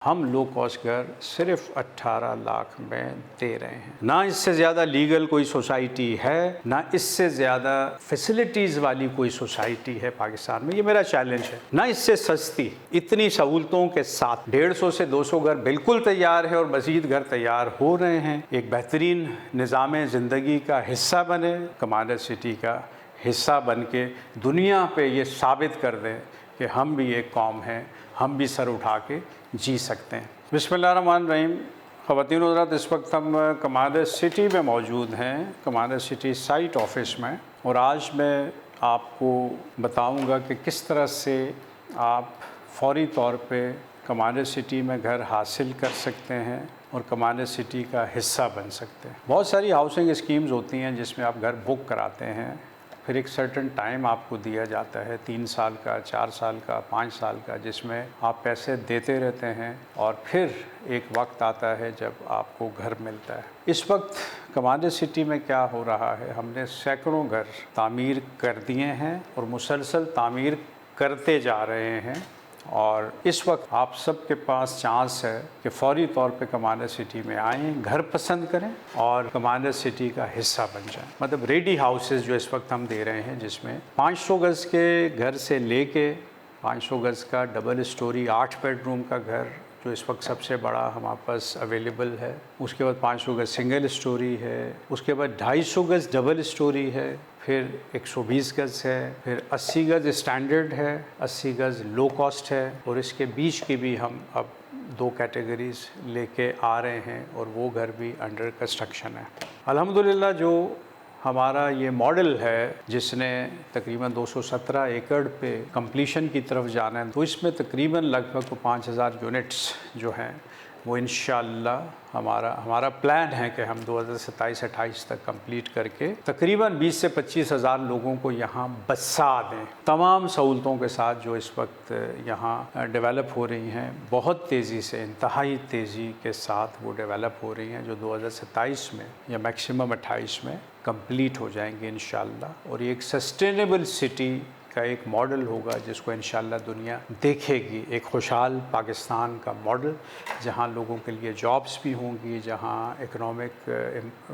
हम low cost घर सिर्फ 18 लाख में दे रहे हैं। ना इससे ज़्यादा लीगल कोई सोसाइटी है, ना इससे ज़्यादा फैसिलिटीज़ वाली कोई सोसाइटी है पाकिस्तान में। ये मेरा चैलेंज है। ना इससे सस्ती, इतनी सहूलतों के साथ 150 से 200 घर बिल्कुल तैयार है और मज़ीद घर तैयार हो रहे हैं। एक बेहतरीन निज़ाम ज़िंदगी का हिस्सा बने, कमांडर सिटी का हिस्सा बन के दुनिया पे ये साबित कर दें कि हम भी एक कौम हैं, हम भी सर उठा के जी सकते हैं। बिस्मिल्लाहिर्रहमानिर्रहीम। ख़वातीन और हज़रात, इस वक्त हम कमांडर सिटी में मौजूद हैं, कमांडर सिटी साइट ऑफिस में, और आज मैं आपको बताऊंगा कि किस तरह से आप फौरी तौर पे कमांडर सिटी में घर हासिल कर सकते हैं और कमांडर सिटी का हिस्सा बन सकते हैं। बहुत सारी हाउसिंग स्कीम्स होती हैं जिसमें आप घर बुक कराते हैं, फिर एक सर्टेन टाइम आपको दिया जाता है, 3 साल का, 4 साल का, 5 साल का, जिसमें आप पैसे देते रहते हैं और फिर एक वक्त आता है जब आपको घर मिलता है। इस वक्त कमांडर सिटी में क्या हो रहा है, हमने सैकड़ों घर तामीर कर दिए हैं और मुसलसल तामीर करते जा रहे हैं, और इस वक्त आप सबके पास चांस है कि फौरी तौर पे कमांडर सिटी में आएँ, घर पसंद करें और कमांडर सिटी का हिस्सा बन जाएं। मतलब रेडी हाउसेस जो इस वक्त हम दे रहे हैं, जिसमें 500 गज़ के घर से लेके 500 गज़ का डबल स्टोरी 8 बेडरूम का घर जो इस वक्त सबसे बड़ा हमारे पास अवेलेबल है, उसके बाद 500 गज़ सिंगल स्टोरी है, उसके बाद 250 गज़ डबल स्टोरी है, फिर 120 गज़ है, फिर 80 गज़ स्टैंडर्ड है, 80 गज़ लो कॉस्ट है, और इसके बीच की भी हम अब 2 कैटेगरीज़ लेके आ रहे हैं और वो घर भी अंडर कंस्ट्रक्शन है। अल्हम्दुलिल्लाह जो हमारा ये मॉडल है जिसने तकरीबन 217 एकड़ पे कंप्लीशन की तरफ जाना है, तो इसमें तकरीबन लगभग 5000 यूनिट्स जो हैं वो इंशाअल्लाह हमारा प्लान है कि हम 2027-28 तक कंप्लीट करके तकरीबन 20 से 25 हज़ार लोगों को यहाँ बसा दें, तमाम सहूलतों के साथ जो इस वक्त यहाँ डेवलप हो रही हैं, बहुत तेज़ी से, इंतहाई तेज़ी के साथ वो डेवलप हो रही हैं, जो 2027 में या मैक्सिमम 28 में कंप्लीट हो जाएंगे इंशाअल्लाह। और ये एक सस्टेनेबल सिटी का एक मॉडल होगा जिसको इंशाअल्लाह दुनिया देखेगी, एक खुशहाल पाकिस्तान का मॉडल, जहां लोगों के लिए जॉब्स भी होंगी, जहां इकोनॉमिक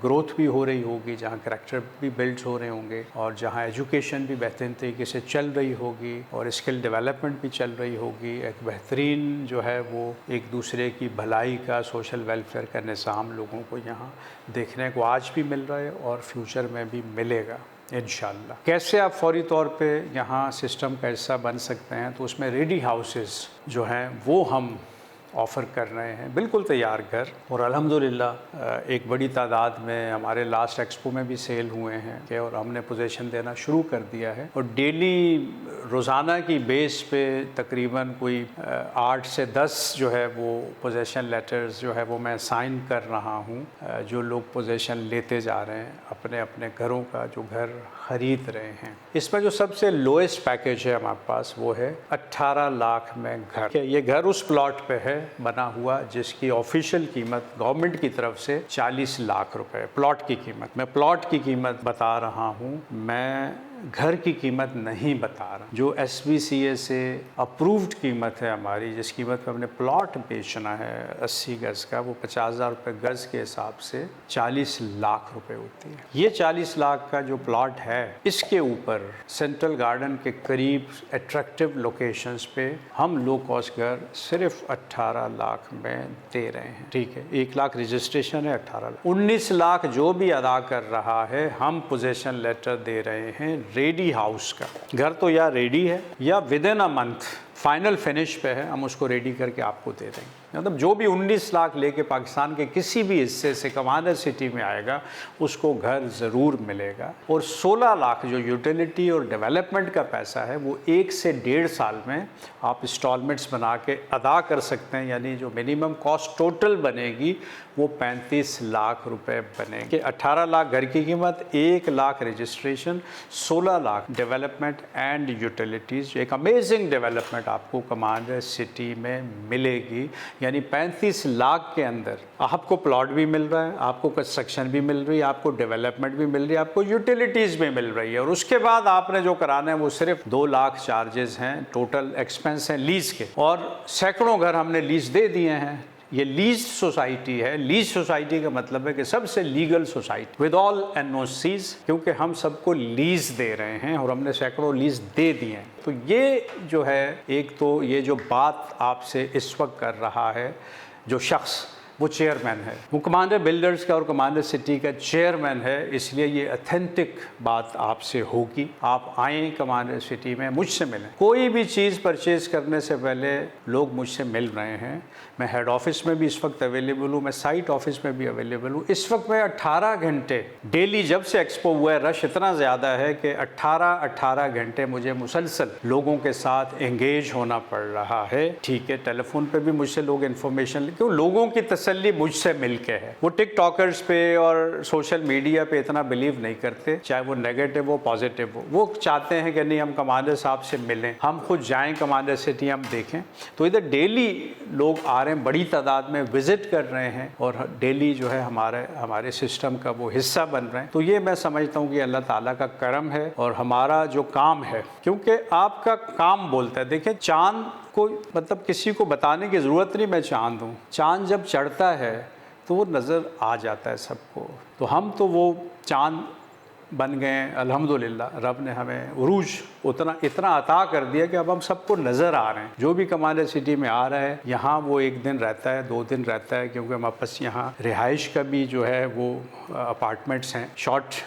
ग्रोथ भी हो रही होगी, जहां करैक्टर भी बिल्ड हो रहे होंगे, और जहां एजुकेशन भी बेहतरीन तरीके से चल रही होगी और स्किल डेवलपमेंट भी चल रही होगी। एक बेहतरीन जो है वो एक दूसरे की भलाई का, सोशल वेलफेयर का निज़ाम लोगों को यहाँ देखने को आज भी मिल रहा है और फ्यूचर में भी मिलेगा इंशाअल्लाह। कैसे आप फौरी तौर पे यहाँ सिस्टम का हिस्सा बन सकते हैं, तो उसमें रेडी हाउसेस जो हैं वो हम ऑफ़र कर रहे हैं, बिल्कुल तैयार घर, और अल्हम्दुलिल्लाह एक बड़ी तादाद में हमारे लास्ट एक्सपो में भी सेल हुए हैं और हमने पोजीशन देना शुरू कर दिया है। और डेली रोज़ाना की बेस पे तकरीबन कोई 8 से 10 जो है वो पोजीशन लेटर्स जो है वो मैं साइन कर रहा हूँ, जो लोग पोजीशन लेते जा रहे हैं अपने अपने घरों का, जो घर ख़रीद रहे हैं। इसमें जो सबसे लोएस्ट पैकेज है हमारे पास वो है 18 लाख में घर। ये घर उस प्लॉट पे है बना हुआ जिसकी ऑफिशियल कीमत गवर्नमेंट की तरफ से 40 लाख रुपए प्लॉट की कीमत। मैं प्लॉट की कीमत बता रहा हूँ, मैं घर की कीमत नहीं बता रहा। जो SBCA से अप्रूव्ड कीमत है हमारी, जिस कीमत पे हमने प्लॉट बेचना है 80 गज़ का, वो 50,000 रुपये गज़ के हिसाब से 40 लाख रुपए होती है। ये 40 लाख का जो प्लॉट है, इसके ऊपर सेंट्रल गार्डन के करीब एट्रैक्टिव लोकेशंस पे हम लो कॉस्ट घर सिर्फ 18 लाख में दे रहे हैं। ठीक है, 1 लाख रजिस्ट्रेशन है, 18 लाख, 19 लाख जो भी अदा कर रहा है, हम पोजीशन लेटर दे रहे हैं रेडी हाउस का। घर तो या रेडी है या with in a month final finish पे है, हम उसको रेडी करके आपको दे देंगे। मतलब जो भी 19 लाख लेके पाकिस्तान के किसी भी हिस्से से कमांडर सिटी में आएगा उसको घर ज़रूर मिलेगा। और 16 लाख जो यूटिलिटी और डेवलपमेंट का पैसा है वो 1 से 1.5 साल में आप इंस्टॉलमेंट्स बना के अदा कर सकते हैं, यानी जो मिनिमम कॉस्ट टोटल बनेगी वो 35 लाख रुपए बनेंगे। 18 लाख घर की कीमत, 1 lakh registration, 16 lakh development and utilities. एक अमेजिंग डेवलपमेंट आपको कमांडर सिटी में मिलेगी। यानी 35 लाख के अंदर आपको प्लॉट भी मिल रहा है, आपको कंस्ट्रक्शन भी मिल रही है, आपको डेवलपमेंट भी मिल रही है, आपको यूटिलिटीज़ भी मिल रही है, और उसके बाद आपने जो कराना है वो सिर्फ 2 लाख चार्जेस हैं, टोटल एक्सपेंस हैं लीज़ के, और सैकड़ों घर हमने लीज़ दे दिए हैं। ये लीज सोसाइटी है। लीज सोसाइटी का मतलब है कि सबसे legal society with all NOCs, क्योंकि हम सबको लीज दे रहे हैं और हमने सैकड़ों लीज दे दिए हैं। तो ये जो है, एक तो ये जो बात आपसे इस वक्त कर रहा है जो शख्स, वो चेयरमैन है, वो कमांडर बिल्डर्स का और कमांडर सिटी का चेयरमैन है, इसलिए ये ऑथेंटिक बात आपसे होगी। आप आएँ कमांडर सिटी में, मुझसे मिलें। कोई भी चीज़ परचेज़ करने से पहले लोग मुझसे मिल रहे हैं। मैं हेड ऑफिस में भी इस वक्त अवेलेबल हूँ, मैं साइट ऑफिस में भी अवेलेबल हूँ। इस वक्त मैं 18 घंटे डेली, जब से एक्सपो हुआ है रश इतना ज़्यादा है कि 18 घंटे मुझे मुसलसल लोगों के साथ एंगेज होना पड़ रहा है। ठीक है, टेलीफोन पे भी मुझसे लोग इन्फॉर्मेशन, क्यों लोगों की तसल्ली मुझसे मिलके है। वो टिकटॉकर्स पे और सोशल मीडिया पे इतना बिलीव नहीं करते, चाहे वो नेगेटिव हो पॉजिटिव हो। वो चाहते हैं कि नहीं, हम कमांडर साहब से मिलें, हम खुद जाएं कमांडर सिटी, हम देखें। तो इधर डेली लोग आ रहे हैं, बड़ी तादाद में विजिट कर रहे हैं, और डेली जो है हमारे सिस्टम का वो हिस्सा बन रहे हैं। तो ये मैं समझता हूँ कि अल्लाह ताला का करम है, और हमारा जो काम है, क्योंकि आपका काम बोलता है। देखिए, चांद को मतलब किसी को बताने की ज़रूरत नहीं मैं चांद हूँ। चांद जब चढ़ता है तो वो नज़र आ जाता है सबको। तो हम तो वो चांद बन गए अल्हम्दुलिल्लाह। रब ने हमें उरूज इतना अता कर दिया कि अब हम सबको नज़र आ रहे हैं। जो भी कमांडर सिटी में आ रहा है, यहाँ वो 1 दिन रहता है, 2 दिन रहता है, क्योंकि हमारे पास यहाँ रिहाइश का भी जो है वो अपार्टमेंट्स हैं, शॉर्ट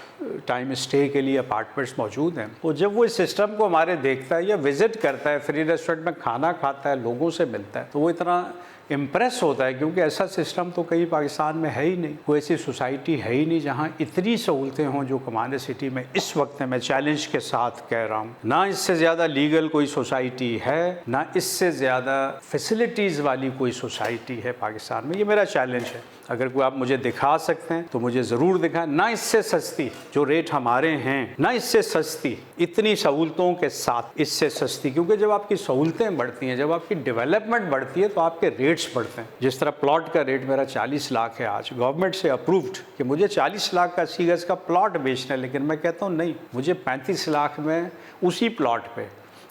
टाइम स्टे के लिए अपार्टमेंट्स मौजूद हैं। तो जब वो इस सिस्टम को हमारे देखता है या विज़िट करता है, फ्री रेस्टोरेंट में खाना खाता है, लोगों से मिलता है, तो वो इतना इम्प्रेस होता है, क्योंकि ऐसा सिस्टम तो कहीं पाकिस्तान में है ही नहीं। कोई ऐसी सोसाइटी है ही नहीं जहाँ इतनी सहूलतें हों जो कमांडर सिटी में इस वक्त है। मैं चैलेंज के साथ कह रहा हूँ, ना इससे ज़्यादा लीगल कोई सोसाइटी है, ना इससे ज़्यादा फैसिलिटीज़ वाली कोई सोसाइटी है पाकिस्तान में। ये मेरा चैलेंज है। अगर कोई आप मुझे दिखा सकते हैं तो मुझे ज़रूर दिखाएं। ना इससे सस्ती जो रेट हमारे हैं, ना इससे सस्ती, इतनी सहूलतों के साथ इससे सस्ती, क्योंकि जब आपकी सहूलतें बढ़ती हैं, जब आपकी डेवलपमेंट बढ़ती है, तो आपके रेट्स बढ़ते हैं। जिस तरह प्लॉट का रेट मेरा 40 लाख है आज, गवर्नमेंट से अप्रूव्ड कि मुझे 40 लाख का 80 गज का प्लॉट बेचना है, लेकिन मैं कहता हूँ नहीं, मुझे 35 लाख में उसी प्लॉट पे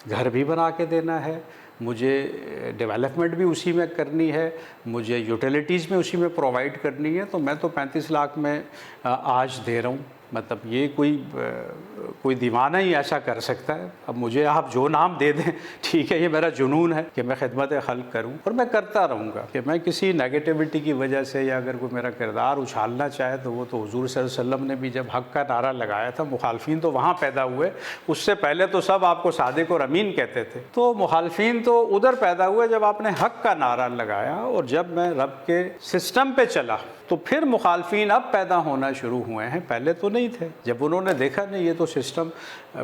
घर भी बना के देना है, मुझे डेवलपमेंट भी उसी में करनी है, मुझे यूटिलिटीज़ में उसी में प्रोवाइड करनी है। तो मैं तो 35 लाख में आज दे रहा हूँ। मतलब ये कोई दीवाना ही ऐसा कर सकता है। अब मुझे आप जो नाम दे दें, ठीक है, ये मेरा जुनून है कि मैं खिदमत खल्क करूं, और मैं करता रहूँगा। कि मैं किसी नेगेटिविटी की वजह से, या अगर कोई मेरा किरदार उछालना चाहे, तो वो तो हुजूर सल्लल्लाहु अलैहि वसल्लम ने भी जब हक़ का नारा लगाया था, मुखालफिन तो वहाँ पैदा हुए, उससे पहले तो सब आपको सादिक और अमीन कहते थे। तो मुखालफिन तो उधर पैदा हुए जब आपने हक़ का नारा लगाया, और जब मैं रब के सिस्टम पे चला, तो फिर मुखालफिन अब पैदा होना शुरू हुए हैं, पहले तो नहीं थे। जब उन्होंने देखा नहीं, ये तो सिस्टम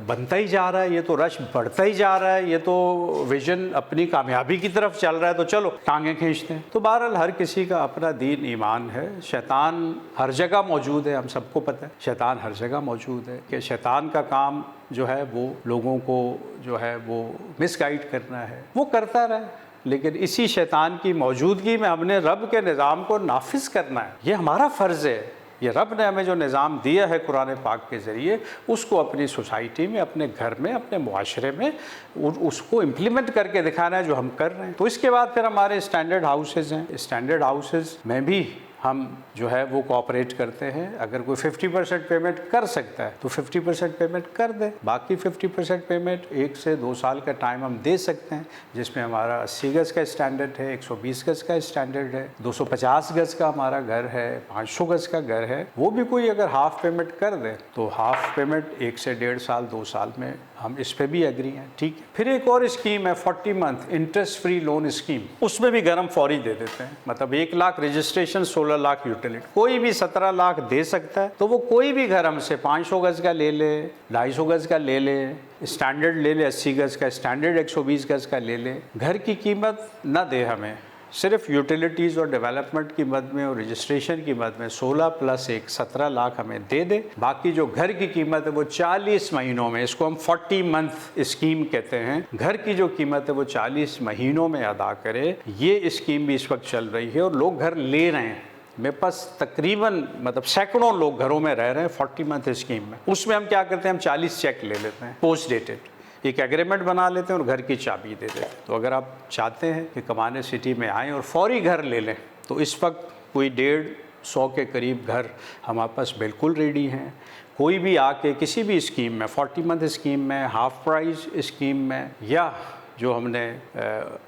बनता ही जा रहा है, ये तो रश बढ़ता ही जा रहा है, ये तो विजन अपनी कामयाबी की तरफ चल रहा है, तो चलो टांगें खींचते हैं। तो बहरहाल हर किसी का अपना दीन ईमान है। शैतान हर जगह मौजूद है, हम सबको पता है, शैतान हर जगह मौजूद है। कि शैतान का काम जो है वो लोगों को जो है वो मिसगाइड करना है, वो करता रहे, लेकिन इसी शैतान की मौजूदगी में हमने रब के निज़ाम को नाफिज करना है। ये हमारा फ़र्ज़ है। ये रब ने हमें जो निज़ाम दिया है कुरान पाक के ज़रिए, उसको अपनी सोसाइटी में, अपने घर में, अपने मुआशरे में उसको इम्प्लीमेंट करके दिखाना है, जो हम कर रहे हैं। तो इसके बाद फिर हमारे स्टैंडर्ड हाउसेज़ हैं। स्टैंडर्ड हाउसेज़ में भी हम जो है वो कोऑपरेट करते हैं। अगर कोई 50% पेमेंट कर सकता है तो 50% पेमेंट कर दे, बाकी 50% पेमेंट 1 से 2 साल का टाइम हम दे सकते हैं, जिसमें हमारा 80 गज का स्टैंडर्ड है, 120 गज का स्टैंडर्ड है, 250 गज का हमारा घर है, 500 गज का घर है। वो भी कोई अगर हाफ पेमेंट कर दे तो हाफ पेमेंट 1 से 1.5 साल 2 साल में हम इस पे भी एग्री हैं। ठीक है। फिर एक और स्कीम है 40 month interest free loan scheme, उसमें भी गरम फौरी दे देते हैं। मतलब 1 लाख रजिस्ट्रेशन, 16 लाख यूटिलिटी, कोई भी 17 लाख दे सकता है। तो वो कोई भी घर हमसे 500 गज का ले ले, 250 गज का ले ले, स्टैंडर्ड ले ले 80 गज का, स्टैंडर्ड 120 गज का ले ले, घर की कीमत ना दे हमें, सिर्फ यूटिलिटीज़ और डेवलपमेंट की मद में और रजिस्ट्रेशन की मद में 16 प्लस 1 17 लाख हमें दे दे। बाकी जो घर की कीमत है वो 40 महीनों में, इसको हम 40 मंथ स्कीम कहते हैं, घर की जो कीमत है वो 40 महीनों में अदा करे। ये स्कीम भी इस वक्त चल रही है और लोग घर ले रहे हैं। मेरे पास तकरीबन मतलब सैकड़ों लोग घरों में रह रहे हैं 40 मंथ स्कीम में। उसमें हम क्या करते हैं, हम 40 चेक ले लेते हैं पोस्ट डेटेड, एक एग्रीमेंट बना लेते हैं और घर की चाबी दे देते हैं। तो अगर आप चाहते हैं कि कमाने सिटी में आएँ और फौरी घर ले लें तो इस वक्त कोई 150 के करीब घर हमारे पास बिल्कुल रेडी हैं। कोई भी आके किसी भी स्कीम में, 40 मंथ स्कीम में, हाफ प्राइस स्कीम में, या जो हमने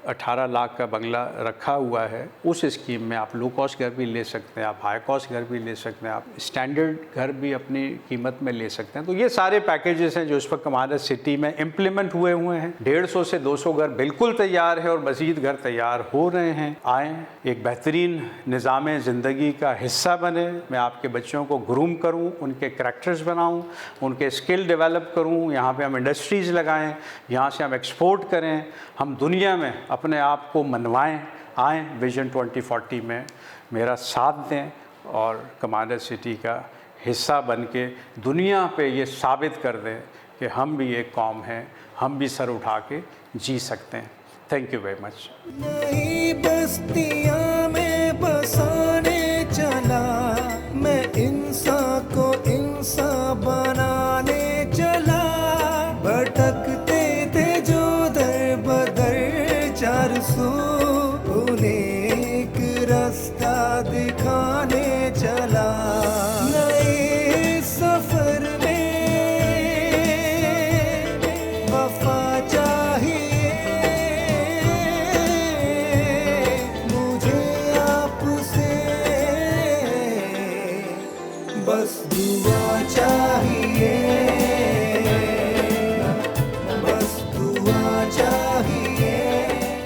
18 लाख का बंगला रखा हुआ है उस स्कीम में आप लो कॉस्ट घर भी ले सकते हैं, आप हाई कॉस्ट घर भी ले सकते हैं, आप स्टैंडर्ड घर भी अपनी कीमत में ले सकते हैं। तो ये सारे पैकेजेस हैं जो इस वक्त हमारे सिटी में इम्प्लीमेंट हुए हैं। 150 से 200 घर बिल्कुल तैयार है और मज़ीद घर तैयार हो रहे हैं। आएँ, एक बेहतरीन निज़ाम ज़िंदगी का हिस्सा बने। मैं आपके बच्चों को ग्रूम करूँ, उनके करैक्टर्स बनाऊँ, उनके स्किल डेवलप करूँ। यहाँ पर हम इंडस्ट्रीज़ लगाएँ, यहाँ से हम एक्सपोर्ट करें, हम दुनिया में अपने आप को मनवाएं। आएँ विजन 2040 में मेरा साथ दें और कमांडर सिटी का हिस्सा बन के दुनिया पे ये साबित कर दें कि हम भी एक कौम हैं, हम भी सर उठा के जी सकते हैं। Thank you very much. नई बस्तियां में बसाने चला, मैं इंसान को इंसान बनाने चला। भटकते थे जो दर बदर 400, उन्हें एक रास्ता दिखाने चला। नए सफर में वफा चाहिए मुझे आपसे, बस दुआ चाहिए।